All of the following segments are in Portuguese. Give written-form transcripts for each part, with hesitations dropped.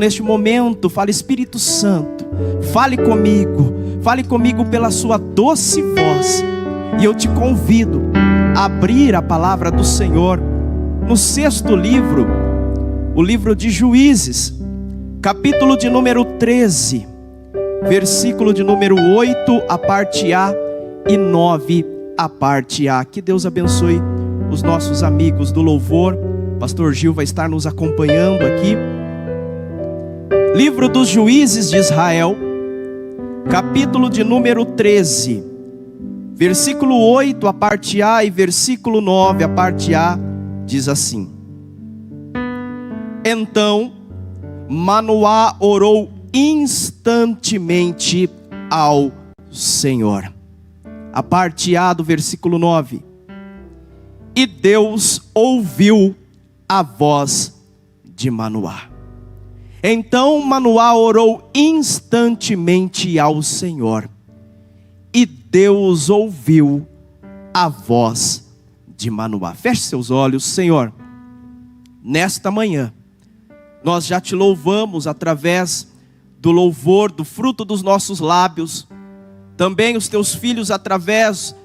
Neste momento, fale Espírito Santo, fale comigo pela sua doce voz. E eu te convido a abrir a palavra do Senhor no 6º livro, o livro de Juízes, capítulo de número 13, versículo de número 8, a parte A, e 9, a parte A. Que Deus abençoe os nossos amigos do louvor. Pastor Gil vai estar nos acompanhando aqui. Livro dos Juízes de Israel, capítulo de número 13, versículo 8, a parte A, e versículo 9, a parte A, diz assim: Então Manoá orou instantemente ao Senhor. A parte A do versículo 9: E Deus ouviu a voz de Manoá. Então Manoá orou instantemente ao Senhor, e Deus ouviu a voz de Manoá. Feche seus olhos. Senhor, nesta manhã, nós já te louvamos através do louvor, do fruto dos nossos lábios, também os teus filhos através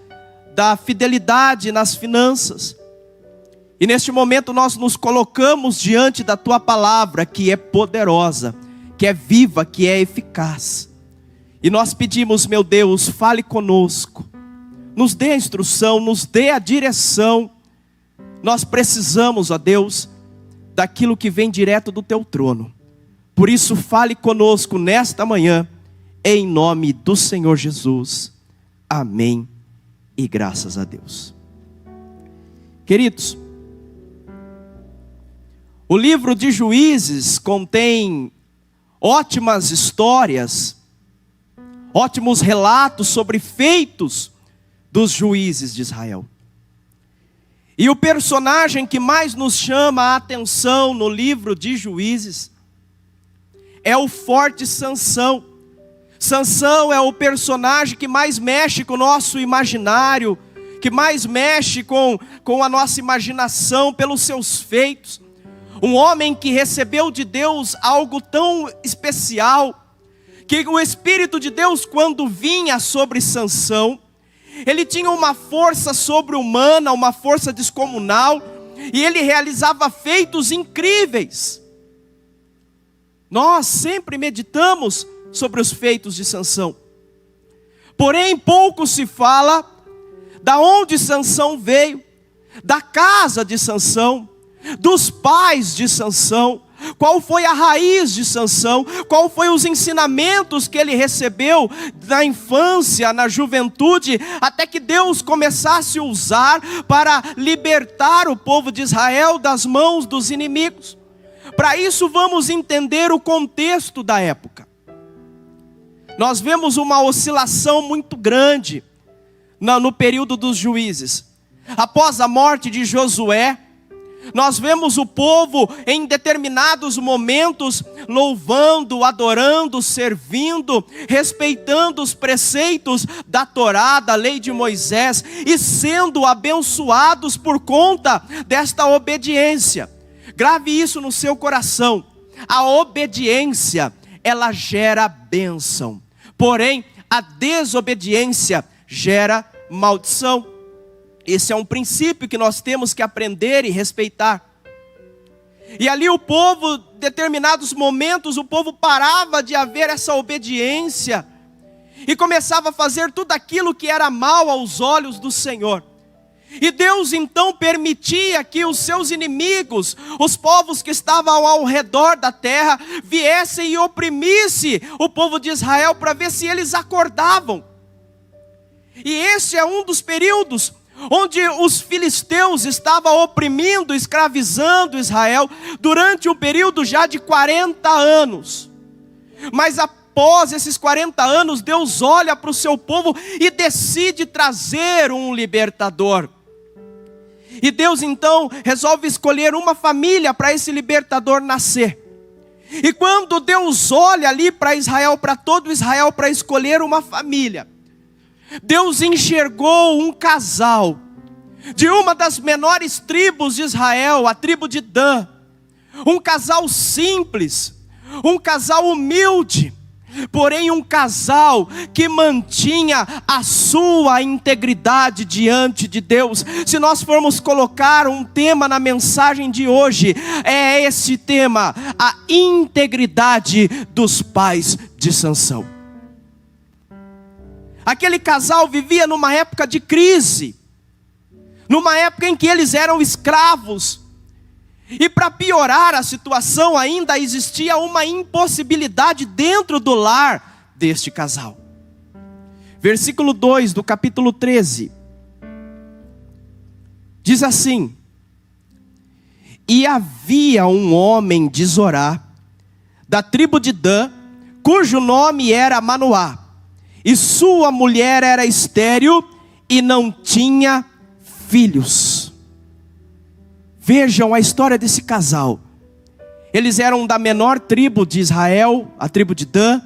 da fidelidade nas finanças. E neste momento nós nos colocamos diante da tua palavra, que é poderosa, que é viva, que é eficaz. E nós pedimos, meu Deus, fale conosco, nos dê a instrução, nos dê a direção. Nós precisamos, ó Deus, daquilo que vem direto do teu trono. Por isso, fale conosco nesta manhã, em nome do Senhor Jesus. Amém e graças a Deus. Queridos, o livro de Juízes contém ótimas histórias, ótimos relatos sobre feitos dos juízes de Israel. E o personagem que mais nos chama a atenção no livro de Juízes é o forte Sansão. Sansão é o personagem que mais mexe com o nosso imaginário, que mais mexe com a nossa imaginação pelos seus feitos. Um homem que recebeu de Deus algo tão especial, que o Espírito de Deus, quando vinha sobre Sansão, ele tinha uma força sobre-humana, uma força descomunal, e ele realizava feitos incríveis. Nós sempre meditamos sobre os feitos de Sansão, porém pouco se fala da onde Sansão veio, da casa de Sansão, dos pais de Sansão, qual foi a raiz de Sansão, qual foi os ensinamentos que ele recebeu na infância, na juventude, até que Deus começasse a usar para libertar o povo de Israel das mãos dos inimigos. Para isso vamos entender o contexto da época. Nós vemos uma oscilação muito grande no período dos juízes. Após a morte de Josué, nós vemos o povo em determinados momentos louvando, adorando, servindo, respeitando os preceitos da Torá, da lei de Moisés, e sendo abençoados por conta desta obediência. Grave isso no seu coração: a obediência, ela gera bênção, porém a desobediência gera maldição. Esse é um princípio que nós temos que aprender e respeitar. E ali o povo, em determinados momentos, o povo parava de haver essa obediência e começava a fazer tudo aquilo que era mal aos olhos do Senhor. E Deus então permitia que os seus inimigos, os povos que estavam ao redor da terra, viessem e oprimissem o povo de Israel para ver se eles acordavam. E esse é um dos períodos onde os filisteus estavam oprimindo, escravizando Israel durante um período já de 40 anos. Mas após esses 40 anos, Deus olha para o seu povo e decide trazer um libertador. E Deus então resolve escolher uma família para esse libertador nascer. E quando Deus olha ali para Israel, para todo Israel, para escolher uma família, Deus enxergou um casal de uma das menores tribos de Israel, a tribo de Dan. Um casal simples, um casal humilde, porém um casal que mantinha a sua integridade diante de Deus. Se nós formos colocar um tema na mensagem de hoje, é esse tema: a integridade dos pais de Sansão. Aquele casal vivia numa época de crise, numa época em que eles eram escravos, e para piorar a situação, ainda existia uma impossibilidade dentro do lar deste casal. Versículo 2 do capítulo 13, diz assim: e havia um homem de Zorá, da tribo de Dan, cujo nome era Manoá, e sua mulher era estéril e não tinha filhos. Vejam a história desse casal. Eles eram da menor tribo de Israel, a tribo de Dan.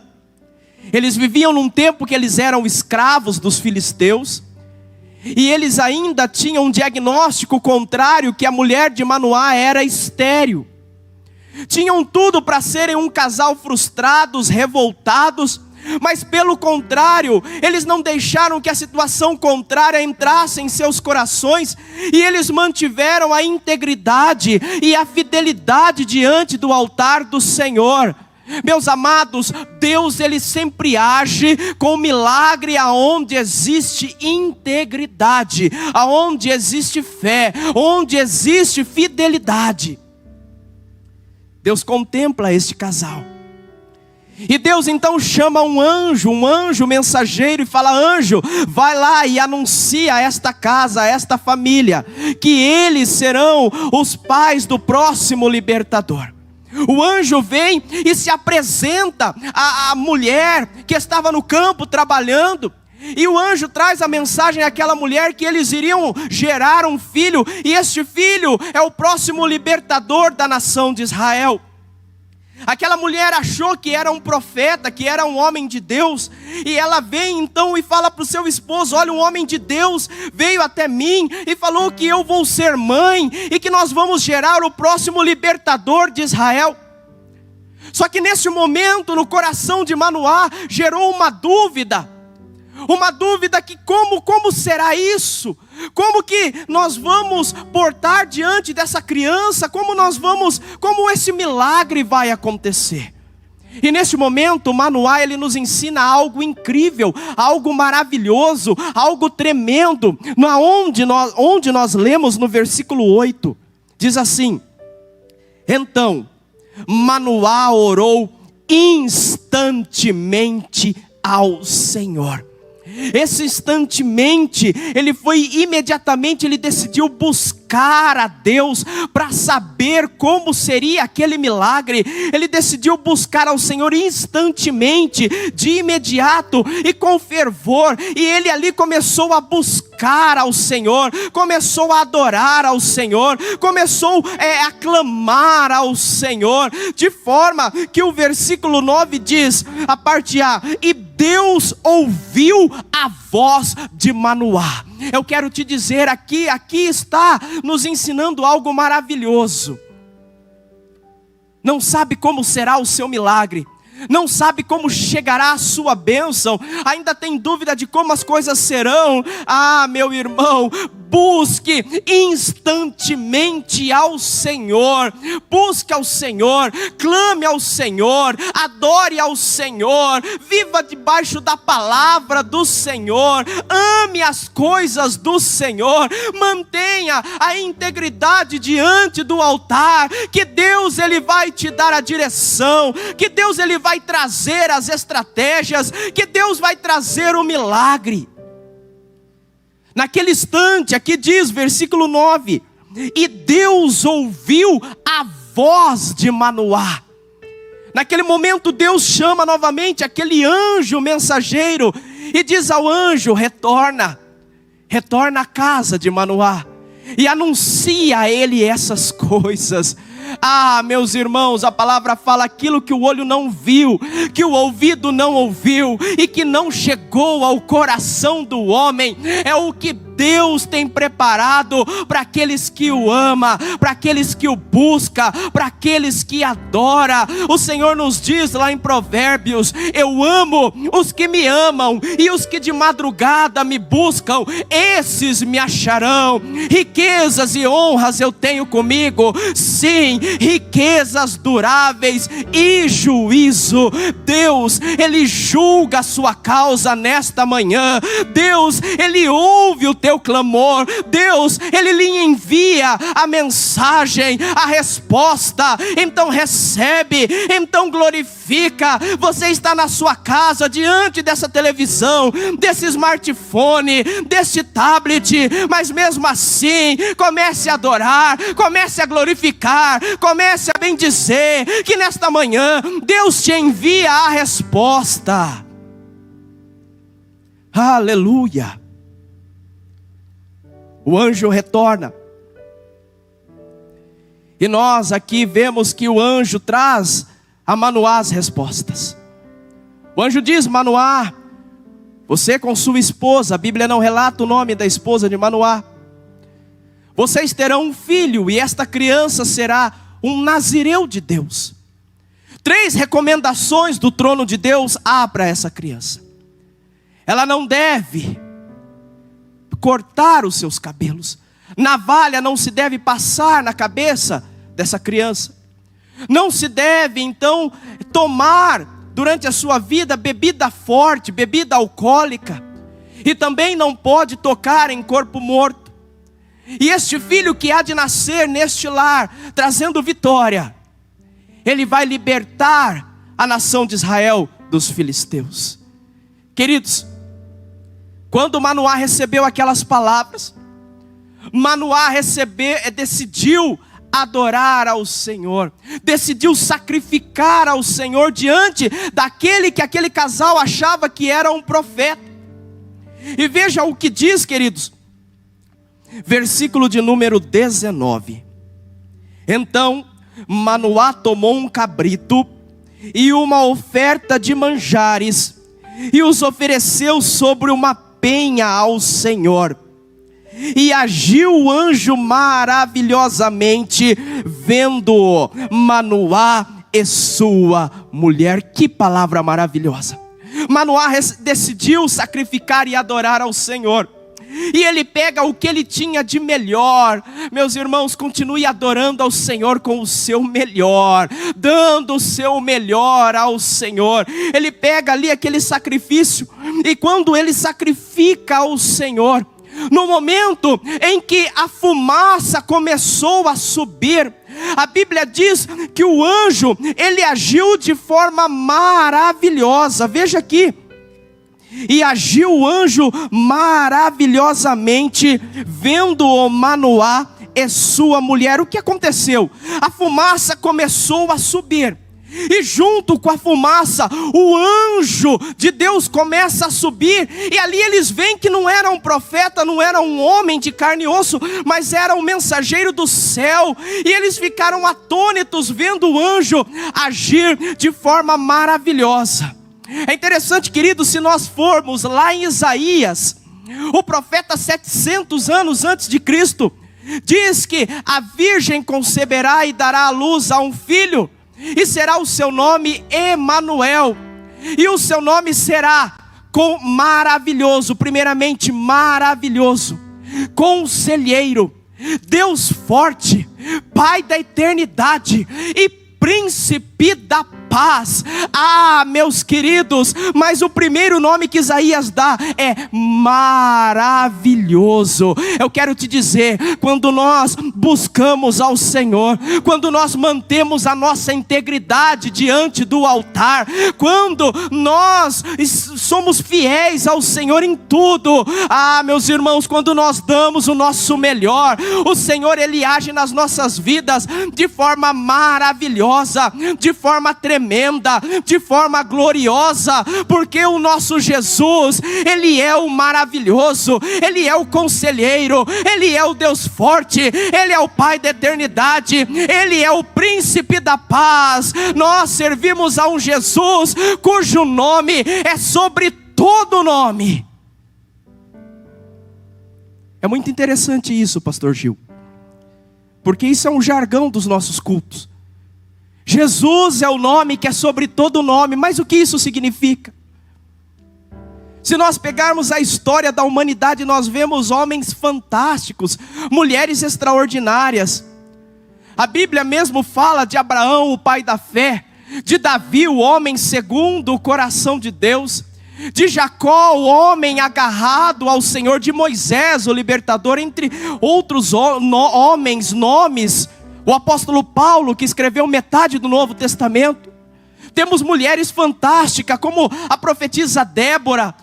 Eles viviam num tempo que eles eram escravos dos filisteus. E eles ainda tinham um diagnóstico contrário, que a mulher de Manoá era estéril. Tinham tudo para serem um casal frustrados, revoltados, mas pelo contrário, eles não deixaram que a situação contrária entrasse em seus corações, e eles mantiveram a integridade e a fidelidade diante do altar do Senhor. Meus amados, Deus ele sempre age com milagre aonde existe integridade, aonde existe fé, onde existe fidelidade. Deus contempla este casal. E Deus então chama um anjo mensageiro, e fala: anjo, vai lá e anuncia a esta casa, a esta família, que eles serão os pais do próximo libertador. O anjo vem e se apresenta à mulher que estava no campo trabalhando. E o anjo traz a mensagem àquela mulher que eles iriam gerar um filho, e este filho é o próximo libertador da nação de Israel. Aquela mulher achou que era um profeta, que era um homem de Deus, e ela vem então e fala para o seu esposo: olha, um homem de Deus veio até mim e falou que eu vou ser mãe, e que nós vamos gerar o próximo libertador de Israel. Só que nesse momento, no coração de Manoá, gerou uma dúvida que como será isso? Como que nós vamos portar diante dessa criança? Como esse milagre vai acontecer? E nesse momento, Manoá, ele nos ensina algo incrível, algo maravilhoso, algo tremendo, onde nós lemos no versículo 8, diz assim: então, Manoá orou instantemente ao Senhor. Esse instantemente, ele decidiu buscar a Deus para saber como seria aquele milagre. Ele decidiu buscar ao Senhor instantemente, de imediato e com fervor. E ele ali começou a buscar ao Senhor, começou a adorar ao Senhor, começou a clamar ao Senhor, de forma que o versículo 9 diz, a parte A: e Deus ouviu a voz de Manoá. Eu quero te dizer, aqui está nos ensinando algo maravilhoso. Não sabe como será o seu milagre, não sabe como chegará a sua bênção, ainda tem dúvida de como as coisas serão. Ah, meu irmão, busque instantemente ao Senhor, busque ao Senhor, clame ao Senhor, adore ao Senhor, viva debaixo da palavra do Senhor, ame as coisas do Senhor, mantenha a integridade diante do altar, que Deus ele vai te dar a direção, que Deus ele vai trazer as estratégias, que Deus vai trazer o milagre. Naquele instante, aqui diz, versículo 9: e Deus ouviu a voz de Manoá. Naquele momento Deus chama novamente aquele anjo mensageiro e diz ao anjo: retorna à casa de Manoá e anuncia a ele essas coisas. Ah, meus irmãos, a palavra fala: aquilo que o olho não viu, que o ouvido não ouviu e que não chegou ao coração do homem, é o que Deus tem preparado para aqueles que o amam, para aqueles que o buscam, para aqueles que adoram. O Senhor nos diz lá em Provérbios: eu amo os que me amam, e os que de madrugada me buscam, esses me acharão. Riquezas e honras eu tenho comigo, sim, riquezas duráveis e juízo. Deus, Ele julga a sua causa nesta manhã. Deus, Ele ouve o teu clamor. Deus, Ele lhe envia a mensagem, a resposta. Então recebe, então glorifica. Você está na sua casa, diante dessa televisão, desse smartphone, desse tablet, mas mesmo assim, comece a adorar, comece a glorificar, comece a bendizer, que nesta manhã Deus te envia a resposta. Aleluia. O anjo retorna, e nós aqui vemos que o anjo traz a Manoá as respostas. O anjo diz: Manoá, você com sua esposa, a Bíblia não relata o nome da esposa de Manoá, vocês terão um filho, e esta criança será um nazireu de Deus. 3 recomendações do trono de Deus há para essa criança. Ela não deve cortar os seus cabelos. Navalha não se deve passar na cabeça dessa criança. Não se deve então tomar durante a sua vida bebida forte, bebida alcoólica. E também não pode tocar em corpo morto. E este filho que há de nascer neste lar, trazendo vitória, ele vai libertar a nação de Israel dos filisteus. Queridos, quando Manoá recebeu aquelas palavras, Manoá decidiu adorar ao Senhor, decidiu sacrificar ao Senhor diante daquele que aquele casal achava que era um profeta. E veja o que diz, queridos, versículo de número 19. Então Manoá tomou um cabrito e uma oferta de manjares, e os ofereceu sobre uma penha ao Senhor. E agiu o anjo maravilhosamente, vendo Manoá e sua mulher. Que palavra maravilhosa! Manoá decidiu sacrificar e adorar ao Senhor. E ele pega o que ele tinha de melhor. Meus irmãos, continue adorando ao Senhor com o seu melhor, dando o seu melhor ao Senhor. Ele pega ali aquele sacrifício, e quando ele sacrifica ao Senhor, no momento em que a fumaça começou a subir, a Bíblia diz que o anjo, ele agiu de forma maravilhosa. Veja aqui: e agiu o anjo maravilhosamente, vendo o Manoá e sua mulher. O que aconteceu? A fumaça começou a subir, e junto com a fumaça, o anjo de Deus começa a subir. E ali eles veem que não era um profeta, não era um homem de carne e osso, mas era um mensageiro do céu. E eles ficaram atônitos vendo o anjo agir de forma maravilhosa. É interessante, querido, se nós formos lá em Isaías, o profeta 700 anos antes de Cristo, diz que a virgem conceberá e dará à luz a um filho, e será o seu nome Emanuel, e o seu nome será maravilhoso, primeiramente maravilhoso, conselheiro, Deus forte, Pai da eternidade e príncipe da paz. Ah, meus queridos, mas o primeiro nome que Isaías dá é maravilhoso. Eu quero te dizer, quando nós buscamos ao Senhor, quando nós mantemos a nossa integridade diante do altar, quando nós somos fiéis ao Senhor em tudo, ah, meus irmãos, quando nós damos o nosso melhor, o Senhor, Ele age nas nossas vidas de forma maravilhosa, de forma tremenda, de forma gloriosa, porque o nosso Jesus, Ele é o maravilhoso, Ele é o conselheiro, Ele é o Deus forte, Ele é o Pai da eternidade, Ele é o príncipe da paz. Nós servimos a um Jesus cujo nome é sobre todo nome. É muito interessante isso, pastor Gil, porque isso é um jargão dos nossos cultos. Jesus é o nome que é sobre todo nome, mas o que isso significa? Se nós pegarmos a história da humanidade, nós vemos homens fantásticos, mulheres extraordinárias. A Bíblia mesmo fala de Abraão, o pai da fé, de Davi, o homem segundo o coração de Deus, de Jacó, o homem agarrado ao Senhor, de Moisés, o libertador, entre outros nomes. O apóstolo Paulo, que escreveu metade do Novo Testamento. Temos mulheres fantásticas, como a profetisa Débora.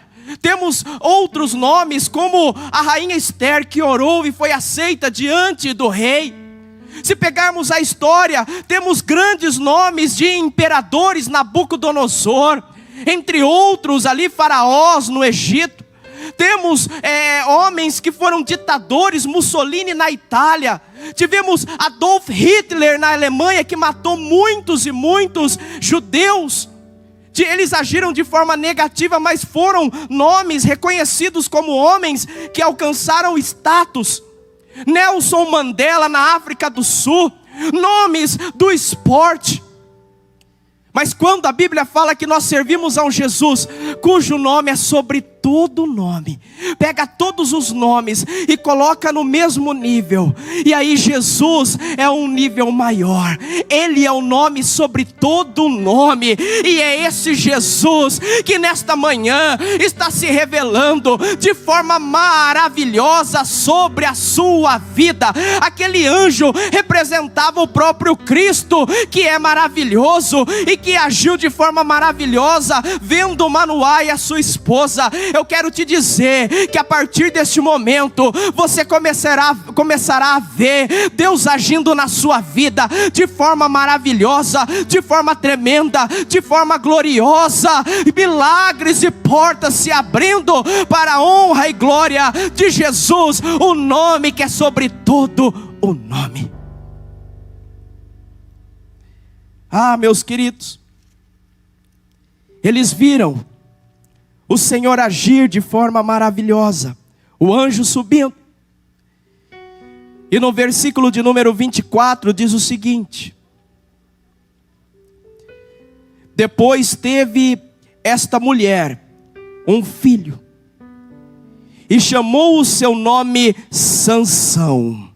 Temos outros nomes, como a rainha Esther, que orou e foi aceita diante do rei. Se pegarmos a história, temos grandes nomes de imperadores, Nabucodonosor, entre outros ali, faraós no Egito. Temos homens que foram ditadores, Mussolini na Itália. Tivemos Adolf Hitler na Alemanha, que matou muitos e muitos judeus. Eles agiram de forma negativa, mas foram nomes reconhecidos como homens que alcançaram status. Nelson Mandela na África do Sul, nomes do esporte. Mas quando a Bíblia fala que nós servimos a um Jesus cujo nome é sobre todo nome, pega todos os nomes e coloca no mesmo nível, e aí Jesus é um nível maior. Ele é o nome sobre todo nome, e é esse Jesus que nesta manhã está se revelando de forma maravilhosa sobre a sua vida. Aquele anjo representava o próprio Cristo, que é maravilhoso e que agiu de forma maravilhosa vendo Manoá e a sua esposa. Eu quero te dizer que a partir deste momento você começará a ver Deus agindo na sua vida de forma maravilhosa, de forma tremenda, de forma gloriosa, milagres e portas se abrindo para a honra e glória de Jesus, o nome que é sobre todo o nome. Ah, meus queridos, eles viram o Senhor agir de forma maravilhosa, o anjo subindo. E no versículo de número 24 diz o seguinte: depois teve esta mulher um filho, e chamou o seu nome Sansão.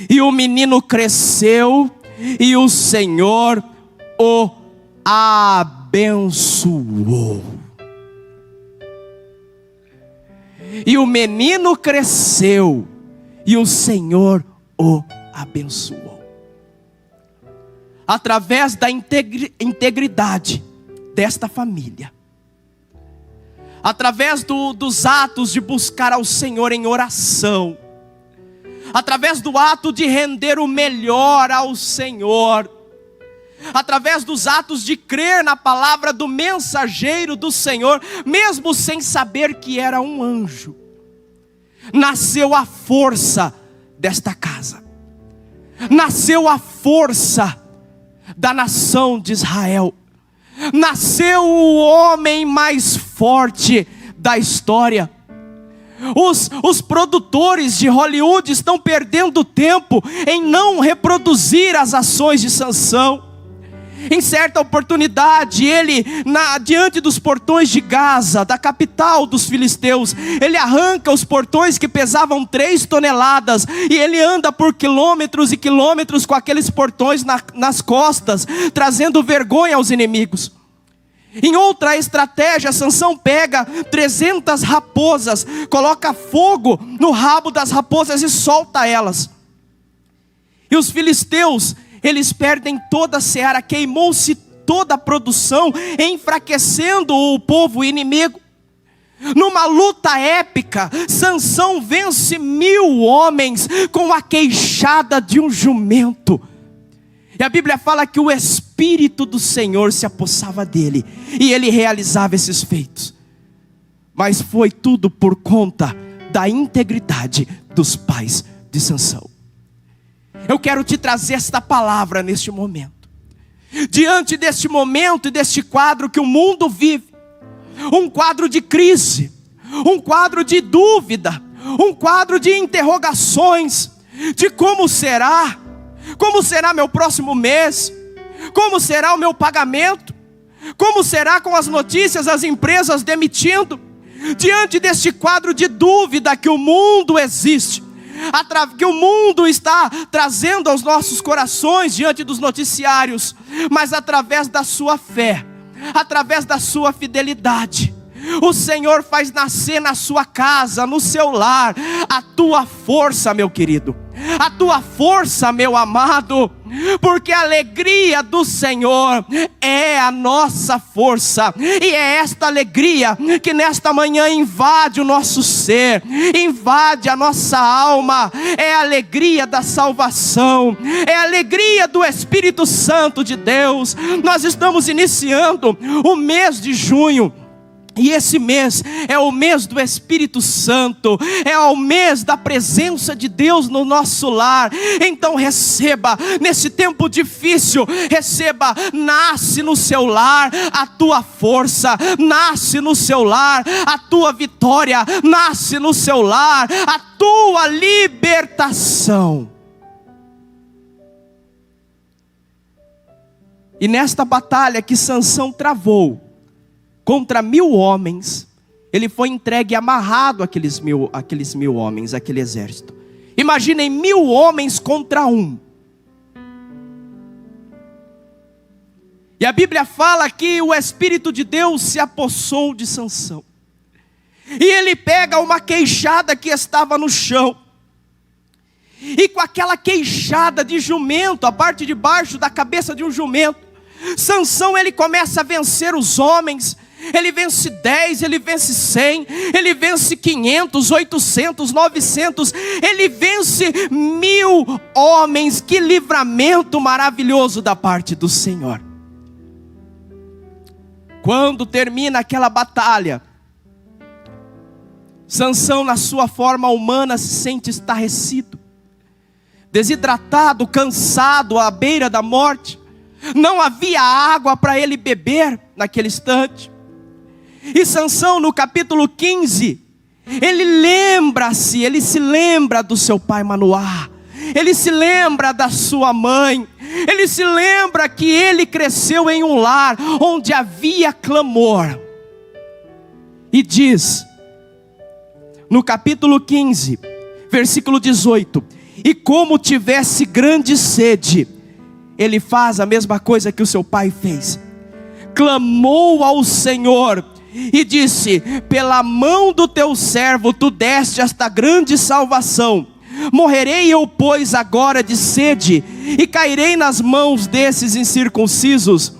E o menino cresceu, e o Senhor o abençoou. E o menino cresceu, e o Senhor o abençoou. Através da integridade desta família, através dos atos de buscar ao Senhor em oração, através do ato de render o melhor ao Senhor, através dos atos de crer na palavra do mensageiro do Senhor, mesmo sem saber que era um anjo, nasceu a força desta casa, nasceu a força da nação de Israel, nasceu o homem mais forte da história. Os produtores de Hollywood estão perdendo tempo em não reproduzir as ações de Sansão. Em certa oportunidade, ele, diante dos portões de Gaza, da capital dos filisteus, ele arranca os portões que pesavam 3 toneladas, e ele anda por quilômetros e quilômetros com aqueles portões nas costas, trazendo vergonha aos inimigos. Em outra estratégia, Sansão pega 300 raposas, coloca fogo no rabo das raposas e solta elas. E os filisteus, eles perdem toda a seara, queimou-se toda a produção, enfraquecendo o povo inimigo. Numa luta épica, Sansão vence 1000 homens com a queixada de um jumento. E a Bíblia fala que o Espírito do Senhor se apossava dele, e ele realizava esses feitos. Mas foi tudo por conta da integridade dos pais de Sansão. Eu quero te trazer esta palavra neste momento. Diante deste momento e deste quadro que o mundo vive, um quadro de crise, um quadro de dúvida, um quadro de interrogações, de como será meu próximo mês, como será o meu pagamento, como será com as notícias, as empresas demitindo. Diante deste quadro de dúvida que o mundo existe, que o mundo está trazendo aos nossos corações diante dos noticiários, mas através da sua fé, através da sua fidelidade, o Senhor faz nascer na sua casa, no seu lar, a tua força, meu querido, a tua força, meu amado, porque a alegria do Senhor é a nossa força, e é esta alegria que nesta manhã invade o nosso ser, invade a nossa alma. É a alegria da salvação, é a alegria do Espírito Santo de Deus. Nós estamos iniciando o mês de junho, e esse mês é o mês do Espírito Santo, é o mês da presença de Deus no nosso lar. Então receba, nesse tempo difícil, receba, nasce no seu lar a tua força, nasce no seu lar a tua vitória, nasce no seu lar a tua libertação. E nesta batalha que Sansão travou contra 1000 homens, ele foi entregue amarrado àqueles mil homens, aquele exército. Imaginem 1000 homens contra um. E a Bíblia fala que o Espírito de Deus se apossou de Sansão. E ele pega uma queixada que estava no chão. E com aquela queixada de jumento, a parte de baixo da cabeça de um jumento, Sansão ele começa a vencer os homens. Ele vence 10, ele vence 100, ele vence 500, 800, 900, ele vence 1000 homens. Que livramento maravilhoso da parte do Senhor. Quando termina aquela batalha, Sansão, na sua forma humana, se sente estarrecido, desidratado, cansado, à beira da morte. Não havia água para ele beber naquele instante. E Sansão, no capítulo 15, ele se lembra do seu pai Manoá, ele se lembra da sua mãe, ele se lembra que ele cresceu em um lar onde havia clamor. E diz, no capítulo 15, versículo 18, e como tivesse grande sede, ele faz a mesma coisa que o seu pai fez, clamou ao Senhor, e disse, pela mão do teu servo tu deste esta grande salvação. Morrerei eu, pois, agora de sede, e cairei nas mãos desses incircuncisos?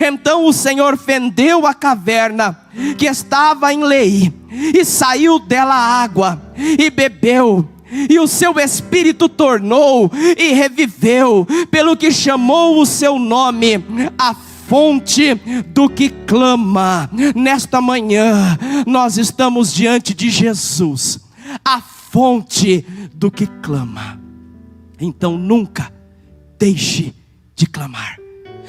Então o Senhor fendeu a caverna que estava em Leí, e saiu dela água, e bebeu, e o seu espírito tornou, e reviveu, pelo que chamou o seu nome, a fonte do que clama. Nesta manhã, nós estamos diante de Jesus, a fonte do que clama. Então nunca deixe de clamar.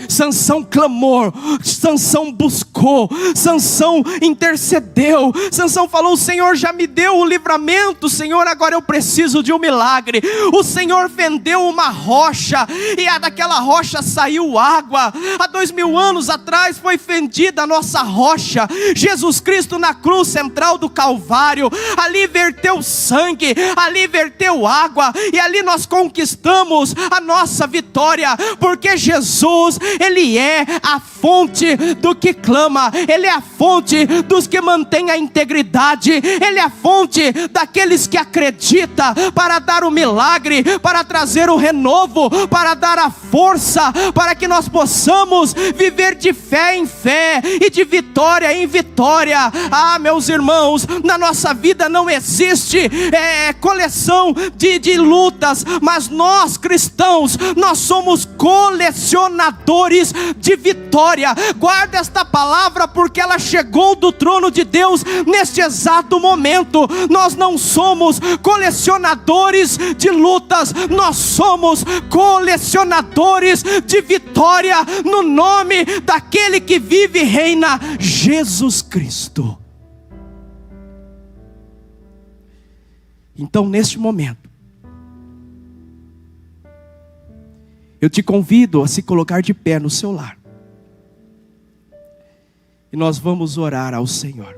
Sansão clamou, Sansão buscou, Sansão intercedeu. Sansão falou, o Senhor já me deu o livramento, Senhor, agora eu preciso de um milagre. O Senhor fendeu uma rocha, e daquela rocha saiu água. Há 2000 anos atrás foi fendida a nossa rocha, Jesus Cristo na cruz central do Calvário. Ali verteu sangue, ali verteu água, e ali nós conquistamos a nossa vitória, porque Jesus, Ele é a fonte do que clama, Ele é a fonte dos que mantêm a integridade, Ele é a fonte daqueles que acreditam, para dar o milagre, para trazer o renovo, para dar a força, para que nós possamos viver de fé em fé, e de vitória em vitória. Ah, meus irmãos, na nossa vida não existe coleção de lutas, mas nós cristãos, nós somos colecionadores de vitória. Guarda esta palavra, porque ela chegou do trono de Deus neste exato momento. Nós não somos colecionadores de lutas, nós somos colecionadores de vitória, no nome daquele que vive e reina, Jesus Cristo. Então, neste momento, eu te convido a se colocar de pé no seu lar. E nós vamos orar ao Senhor.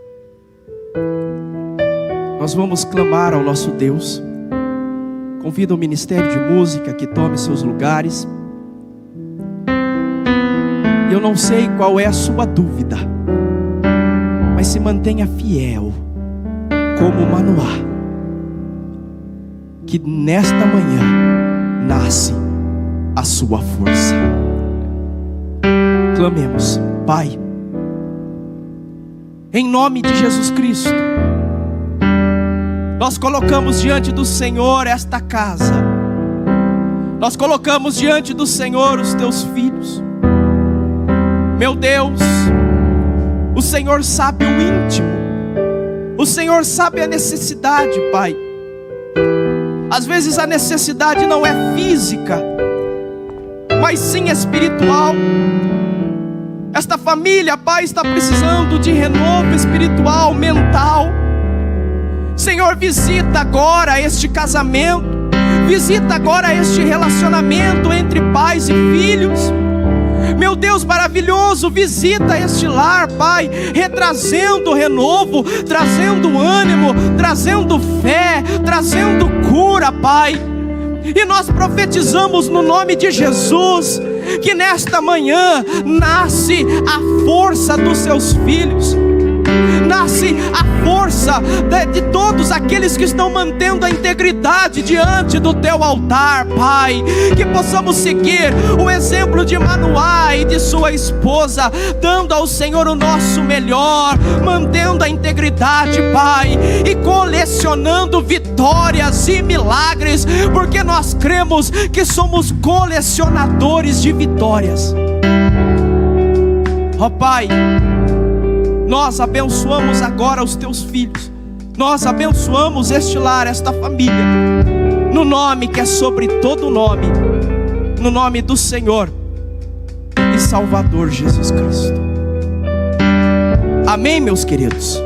Nós vamos clamar ao nosso Deus. Convido o Ministério de Música que tome seus lugares. Eu não sei qual é a sua dúvida, mas se mantenha fiel, como Manoá, que nesta manhã nasce a sua força. Clamemos: Pai, em nome de Jesus Cristo, nós colocamos diante do Senhor esta casa, nós colocamos diante do Senhor os teus filhos. Meu Deus, o Senhor sabe o íntimo, o Senhor sabe a necessidade, Pai. Às vezes a necessidade não é física, mas sim espiritual. Esta família, Pai, está precisando de renovo espiritual, mental. Senhor, visita agora este casamento, visita agora este relacionamento entre pais e filhos. Meu Deus maravilhoso, visita este lar, Pai, retrazendo renovo, trazendo ânimo, trazendo fé, trazendo cura, Pai. E nós profetizamos no nome de Jesus, que nesta manhã nasce a força dos seus filhos, nasce a força de todos aqueles que estão mantendo a integridade diante do teu altar, Pai. Que possamos seguir o exemplo de Manoá e de sua esposa, dando ao Senhor o nosso melhor, mantendo a integridade, Pai, e colecionando vitórias e milagres, porque nós cremos que somos colecionadores de vitórias. Ó Pai, nós abençoamos agora os teus filhos, nós abençoamos este lar, esta família, no nome que é sobre todo nome, no nome do Senhor e Salvador Jesus Cristo. Amém, meus queridos?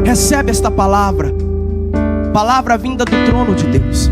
Recebe esta palavra, palavra vinda do trono de Deus.